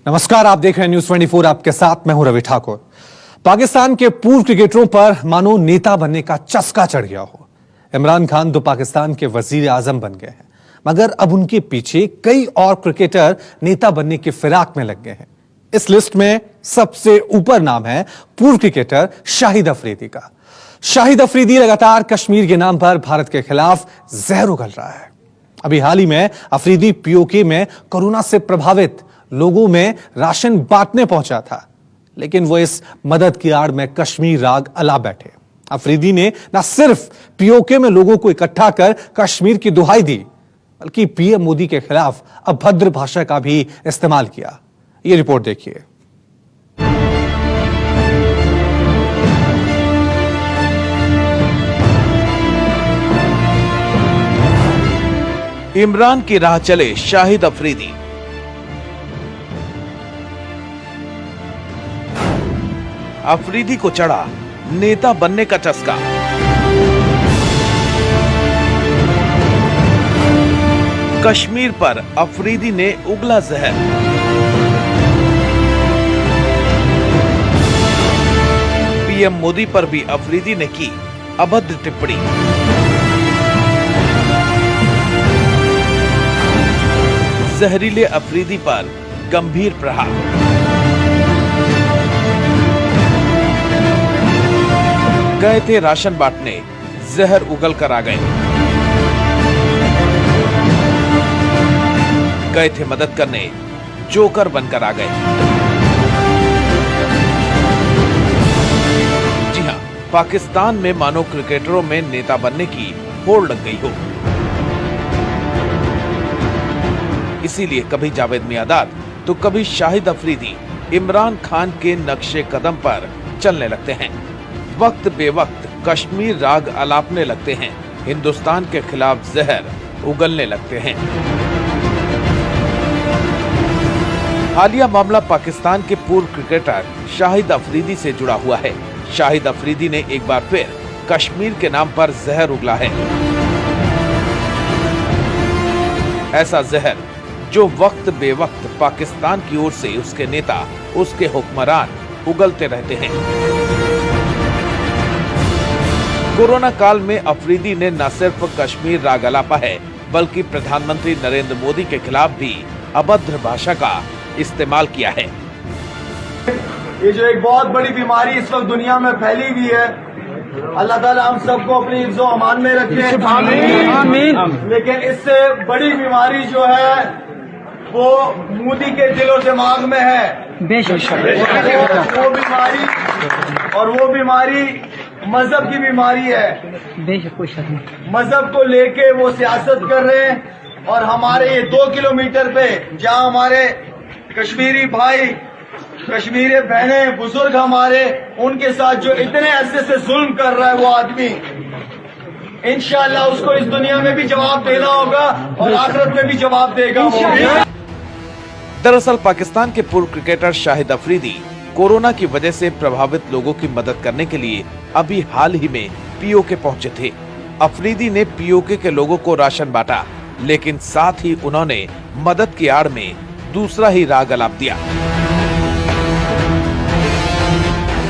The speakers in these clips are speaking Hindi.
नमस्कार, आप देख रहे हैं न्यूज 24। आपके साथ मैं हूं रवि ठाकुर। पाकिस्तान के पूर्व क्रिकेटरों पर मानो नेता बनने का चस्का चढ़ गया हो। इमरान खान तो पाकिस्तान के वजीर आजम बन गए हैं, मगर अब उनके पीछे कई और क्रिकेटर नेता बनने की फिराक में लग गए हैं। इस लिस्ट में सबसे ऊपर नाम है पूर्व क्रिकेटर शाहिद अफरीदी का। शाहिद अफरीदी लगातार कश्मीर के नाम पर भारत के खिलाफ जहर उगल रहा है। अभी हाल ही में अफरीदी पीओके में कोरोना से प्रभावित लोगों में राशन बांटने पहुंचा था, लेकिन वो इस मदद की आड़ में कश्मीर राग अला बैठे। अफरीदी ने न सिर्फ पीओके में लोगों को इकट्ठा कर कश्मीर की दुहाई दी, बल्कि पीएम मोदी के खिलाफ अभद्र भाषा का भी इस्तेमाल किया। ये रिपोर्ट देखिए। इमरान की राह चले शाहिद अफरीदी। अफरीदी को चढ़ा नेता बनने का चस्का। कश्मीर पर अफरीदी ने उगला जहर। पीएम मोदी पर भी अफरीदी ने की अभद्र टिप्पणी। जहरीले अफरीदी पर गंभीर प्रहार। गए थे राशन बांटने, जहर उगल कर आ गए। गए थे मदद करने, जोकर बनकर आ गए। जी हां, पाकिस्तान में मानो क्रिकेटरों में नेता बनने की होड़ लग गई हो। इसीलिए कभी जावेद मियांदाद तो कभी शाहिद अफरीदी इमरान खान के नक्शे कदम पर चलने लगते हैं। वक्त बेवक्त कश्मीर राग अलापने लगते हैं, हिंदुस्तान के खिलाफ जहर उगलने लगते हैं। हालिया मामला पाकिस्तान के पूर्व क्रिकेटर शाहिद अफरीदी से जुड़ा हुआ है। शाहिद अफरीदी ने एक बार फिर कश्मीर के नाम पर जहर उगला है। ऐसा जहर जो वक्त बेवक्त पाकिस्तान की ओर से उसके नेता, उसके हुक्मरान उगलते रहते हैं। कोरोना काल में अफरीदी ने न सिर्फ कश्मीर राग अलापा है, बल्कि प्रधानमंत्री नरेंद्र मोदी के खिलाफ भी अभद्र भाषा का इस्तेमाल किया है। ये जो एक बहुत बड़ी बीमारी इस वक्त दुनिया में फैली हुई है, अल्लाह ताला हम सबको अपनी इज्जो अमान में रखे। आमीन। लेकिन इससे बड़ी बीमारी जो है वो मोदी के दिलो दिमाग में है। बेशक वो बीमारी मजहब की बीमारी है। बेशक कोई शक नहीं। मजहब को लेके वो सियासत कर रहे हैं और हमारे ये 2 किलोमीटर पे जहां हमारे कश्मीरी भाई, कश्मीरी बहने, बुजुर्ग हमारे, उनके साथ जो इतने अरसे से जुल्म कर रहा है वो आदमी, इंशाअल्लाह उसको इस दुनिया में भी जवाब देना होगा और आखिरत में भी जवाब देगा वो। दरअसल पाकिस्तान के पूर्व क्रिकेटर शाहिद अफरीदी कोरोना की वजह से प्रभावित लोगों की मदद करने के लिए अभी हाल ही में पीओके पहुंचे थे। अफरीदी ने पीओके के लोगों को राशन बांटा, लेकिन साथ ही उन्होंने मदद की आड़ में दूसरा ही राग अलाप दिया।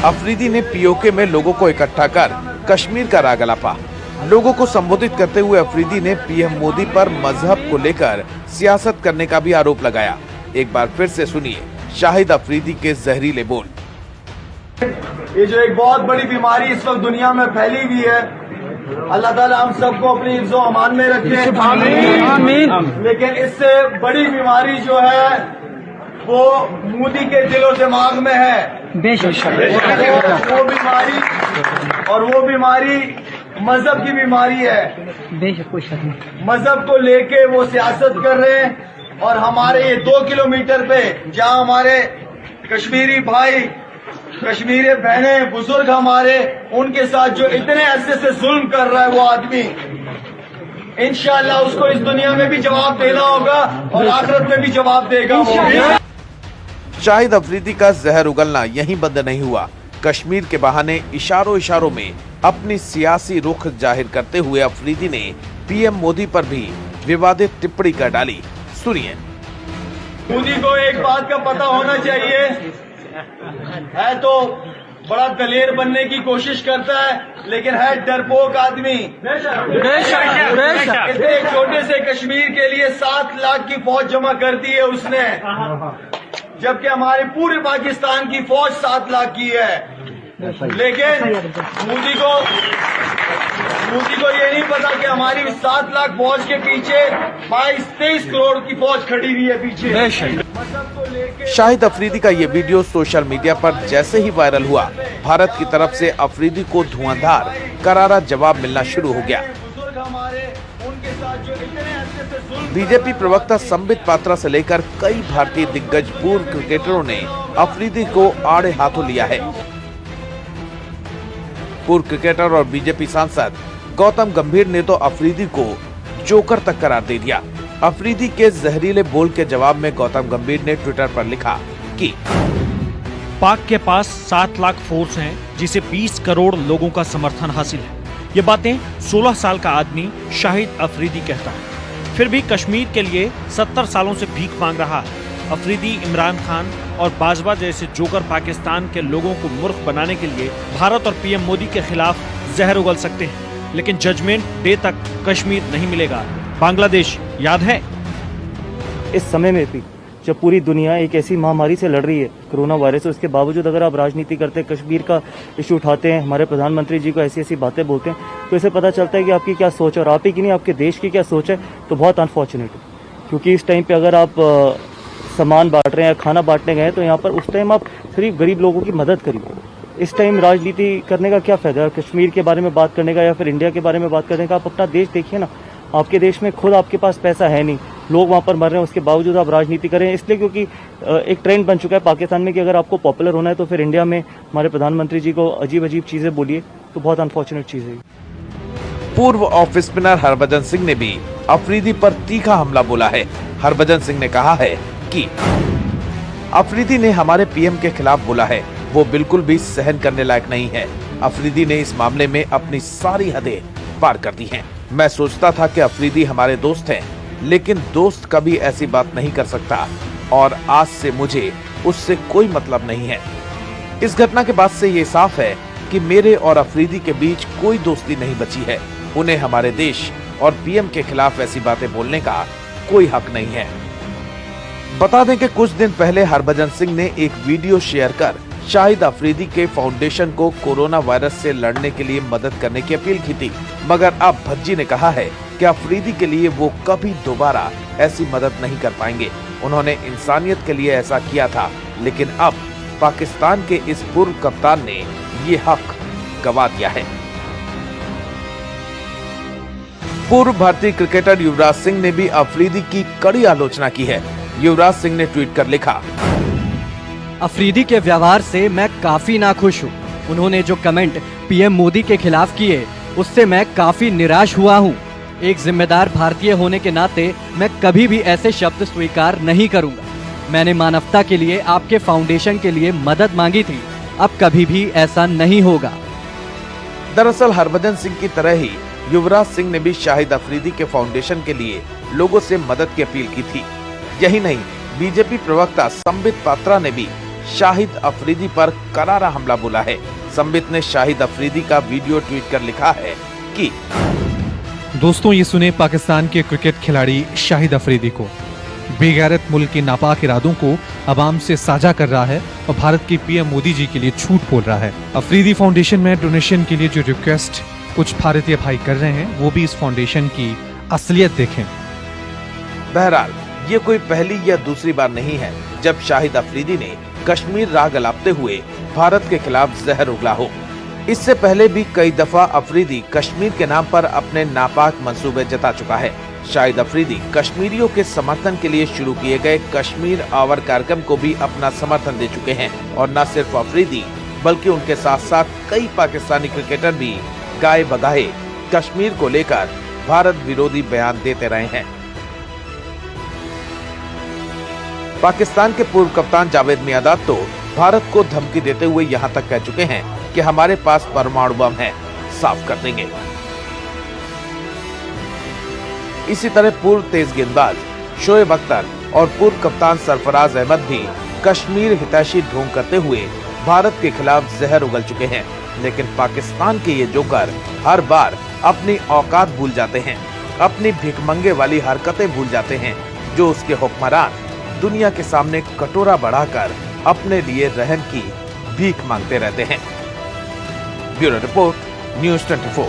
अफरीदी ने पीओके में लोगों को इकट्ठा कर कश्मीर का राग अलापा। लोगों को संबोधित करते हुए अफरीदी ने पीएम मोदी पर मजहब को लेकर सियासत करने का भी आरोप लगाया। एक बार फिर से सुनिए शाहिद अफरीदी के जहरीले बोल। ये जो एक बहुत बड़ी बीमारी इस वक्त दुनिया में फैली हुई है, अल्लाह ताला हम सबको अपनी इज्जो अमान में रखे। आमीन। लेकिन इससे बड़ी बीमारी जो है वो मोदी के दिलो दिमाग में है। बेशक वो बीमारी मजहब की बीमारी है। बेशक कोई शक नहीं। मजहब को लेके वो सियासत कर रहे हैं और हमारे ये 2 किलोमीटर पे जहां हमारे कश्मीरी भाई, कश्मीरी बहने, बुजुर्ग हमारे, उनके साथ जो इतने अरसे से जुल्म कर रहा है वो आदमी, इंशाअल्लाह उसको इस दुनिया में भी जवाब देना होगा और आखिरत में भी जवाब देगा वो। शाहिद अफरीदी का जहर उगलना यहीं बंद नहीं हुआ। कश्मीर के बहाने इशारों में अपनी सियासी रुख जाहिर करते हुए अफरीदी ने पीएम मोदी पर भी विवादित टिप्पणी कर डाली। सुनिए। मोदी को एक बात का पता होना चाहिए, है तो बड़ा दलेर बनने की कोशिश करता है, लेकिन है डरपोक आदमी। इतने छोटे से कश्मीर के लिए 7 लाख की फौज जमा कर दी है उसने, जबकि हमारे पूरे पाकिस्तान की फौज 7 लाख की है। लेकिन मोदी को ये नहीं पता कि हमारी 7 लाख फौज के पीछे 22-23 करोड़ की फौज खड़ी हुई है पीछे। शाहिद अफरीदी का ये वीडियो सोशल मीडिया पर जैसे ही वायरल हुआ, भारत की तरफ से अफरीदी को धुआंधार करारा जवाब मिलना शुरू हो गया। बीजेपी प्रवक्ता संबित पात्रा से लेकर कई भारतीय दिग्गज पूर्व क्रिकेटरों ने अफरीदी को आड़े हाथों लिया है। पूर्व क्रिकेटर और बीजेपी सांसद गौतम गंभीर ने तो अफरीदी को जोकर तक करार दे दिया। अफरीदी के जहरीले बोल के जवाब में गौतम गंभीर ने ट्विटर पर लिखा कि पाक के पास 7 लाख फोर्स हैं, जिसे 20 करोड़ लोगों का समर्थन हासिल है। ये बातें 16 साल का आदमी शाहिद अफरीदी कहता है। फिर भी कश्मीर के लिए 70 सालों से भीख मांग रहा है। अफरीदी इमरान खान और बाजवा जैसे जोकर पाकिस्तान के लोगों को मूर्ख बनाने के लिए भारत और पीएम मोदी के खिलाफ जहर उगल सकते हैं, लेकिन जजमेंट डे तक कश्मीर नहीं मिलेगा। बांग्लादेश याद है? इस समय में भी जब पूरी दुनिया एक ऐसी महामारी से लड़ रही है, कोरोना वायरस, उसके बावजूद अगर आप राजनीति करते हैं, कश्मीर का इशू उठाते हैं, हमारे प्रधानमंत्री जी को ऐसी ऐसी बातें बोलते हैं, तो इससे पता चलता है कि आपकी क्या सोच है, और आप ही की नहीं आपके देश की क्या सोच है। तो बहुत अनफॉर्चुनेट है, क्योंकि इस टाइम पे अगर आप सामान बांट रहे हैं या खाना बांटने गए तो यहाँ पर उस टाइम आप सिर्फ गरीब लोगों की मदद करिए। इस टाइम राजनीति करने का क्या फायदा है, कश्मीर के बारे में बात करने का या फिर इंडिया के बारे में बात करने का। आप अपना देश देखिए ना, आपके देश में खुद आपके पास पैसा है नहीं, लोग वहाँ पर मर रहे हैं, उसके बावजूद आप राजनीति करें। इसलिए क्योंकि एक ट्रेंड बन चुका है पाकिस्तान में कि अगर आपको पॉपुलर होना है तो फिर इंडिया में हमारे प्रधानमंत्री जी को अजीब अजीब चीजें बोलिए, तो बहुत अनफॉर्चुनेट चीज है। पूर्व ऑफ स्पिनर हरभजन सिंह ने भी अफरीदी पर तीखा हमला बोला है। हरभजन सिंह ने कहा है कि अफरीदी ने हमारे पीएम के खिलाफ बोला है, वो बिल्कुल भी सहन करने लायक नहीं है। अफरीदी ने इस मामले में अपनी सारी हदें पार कर दी हैं। मैं सोचता था कि अफरीदी हमारे दोस्त हैं, लेकिन दोस्त कभी ऐसी बात नहीं कर सकता, और आज से मुझे उससे कोई मतलब नहीं है। इस घटना के बाद से ये साफ है कि मेरे और अफरीदी के बीच कोई दोस्ती नहीं बची है। उन्हें हमारे देश और पीएम के खिलाफ ऐसी बातें बोलने का कोई हक नहीं है। बता दें कि कुछ दिन पहले हरभजन सिंह ने एक वीडियो शेयर कर शाहिद अफरीदी के फाउंडेशन को कोरोना वायरस से लड़ने के लिए मदद करने की अपील की थी, मगर अब भज्जी ने कहा है कि अफरीदी के लिए वो कभी दोबारा ऐसी मदद नहीं कर पाएंगे। उन्होंने इंसानियत के लिए ऐसा किया था, लेकिन अब पाकिस्तान के इस पूर्व कप्तान ने ये हक गवा दिया है। पूर्व भारतीय क्रिकेटर युवराज सिंह ने भी अफरीदी की कड़ी आलोचना की है। युवराज सिंह ने ट्वीट कर लिखा, अफरीदी के व्यवहार से मैं काफी नाखुश हूँ। उन्होंने जो कमेंट पीएम मोदी के खिलाफ किए, उससे मैं काफी निराश हुआ हूँ। एक जिम्मेदार भारतीय होने के नाते मैं कभी भी ऐसे शब्द स्वीकार नहीं करूँगा। मैंने मानवता के लिए, आपके फाउंडेशन के लिए मदद मांगी थी, अब कभी भी ऐसा नहीं होगा। दरअसल हरभजन सिंह की तरह ही युवराज सिंह ने भी शाहिद अफरीदी के फाउंडेशन के लिए लोगों से मदद की अपील की थी। यही नहीं, बीजेपी प्रवक्ता संबित पात्रा ने भी शाहिद अफरीदी पर करारा हमला बोला है। संबित ने शाहिद अफरीदी का वीडियो ट्वीट कर लिखा है कि दोस्तों, ये सुने पाकिस्तान के क्रिकेट खिलाड़ी शाहिद अफरीदी को। बेगैरत मुल्क के नापाक इरादों को अवाम से साझा कर रहा है और भारत के पीएम मोदी जी के लिए झूठ बोल रहा है। अफरीदी फाउंडेशन में डोनेशन के लिए जो रिक्वेस्ट कुछ भारतीय भाई कर रहे हैं, वो भी इस फाउंडेशन की असलियत देखें। बहरहाल ये कोई पहली या दूसरी बार नहीं है जब शाहिद अफरीदी ने कश्मीर राग अलापते हुए भारत के खिलाफ जहर उगला हो। इससे पहले भी कई दफा अफरीदी कश्मीर के नाम पर अपने नापाक मंसूबे जता चुका है। शाहिद अफरीदी कश्मीरियों के समर्थन के लिए शुरू किए गए कश्मीर आवर कार्यक्रम को भी अपना समर्थन दे चुके हैं, और न सिर्फ अफरीदी बल्कि उनके साथ साथ कई पाकिस्तानी क्रिकेटर भी गाए बगाए कश्मीर को लेकर भारत विरोधी बयान देते रहे हैं। पाकिस्तान के पूर्व कप्तान जावेद मियांदाद तो भारत को धमकी देते हुए यहां तक कह चुके हैं कि हमारे पास परमाणु बम है, साफ कर देंगे। इसी तरह पूर्व तेज गेंदबाज शोएब अख्तर और पूर्व कप्तान सरफराज अहमद भी कश्मीर हितैषी ढोंग करते हुए भारत के खिलाफ जहर उगल चुके हैं। लेकिन पाकिस्तान के ये जोकर हर बार अपनी औकात भूल जाते हैं, अपनी भिखमंगे वाली हरकतें भूल जाते हैं, जो उसके हुक्मरान दुनिया के सामने कटोरा बढ़ाकर अपने लिए रहम की भीख मांगते रहते हैं। Bureau report, news 24।